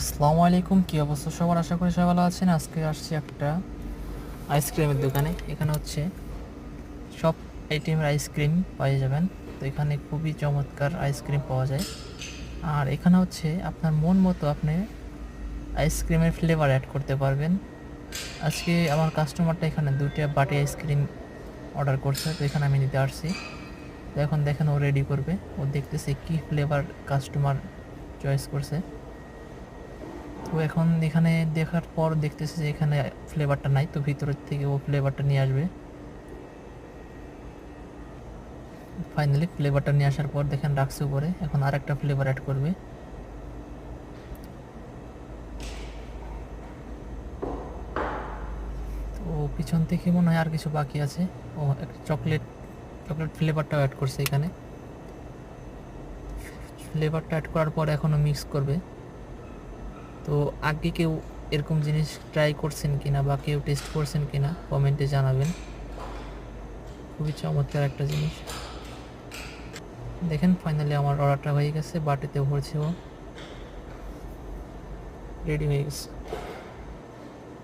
আসসালামু আলাইকুম, কী অবস্থা সবার? আশা করি সবাই ভালো আছেন। আজকে আসছি একটা আইসক্রিমের দোকানে। এখানে হচ্ছে সব আইটেমের আইসক্রিম পেয়ে যাবেন। তো এখানে খুবই চমৎকার আইসক্রিম পাওয়া যায়। আর এখানে হচ্ছে আপনার মন মতো আপনি আইসক্রিমের ফ্লেভার অ্যাড করতে পারবেন। আজকে আমার কাস্টমারটা এখানে 2টা বাটি আইসক্রিম অর্ডার করছে, তো এখানে আমি নিতে আসছি। তো এখন দেখেন ও রেডি করবে, ও দেখতেছে কী ফ্লেভার কাস্টমার চয়েস করছে। তো এখন এখানে দেখার পর দেখতেছি যে এখানে ফ্লেভারটা নাই, তো ভিতরের থেকে ও ফ্লেভারটা নিয়ে আসবে। ফাইনালি ফ্লেভারটা নিয়ে আসার পর দেখেন রাখছে উপরে, এখন আর একটা ফ্লেভার অ্যাড করবে। তো পিছন থেকে মনে হয় আর কিছু বাকি আছে। ও একটা চকলেট চকলেট ফ্লেভারটাও অ্যাড করছে এখানে। ফ্লেভারটা অ্যাড করার পর এখনও মিক্স করবে। তো আগে কেউ এরকম জিনিস ট্রাই করছেন কিনা বা কেউ টেস্ট করছেন কিনা কমেন্টে জানাবেন। খুবই চমৎকার একটা জিনিস। দেখেন ফাইনালি আমার অর্ডারটা হয়ে গেছে, বাটিতে ভরছে, ও রেডি হয়ে গেছে।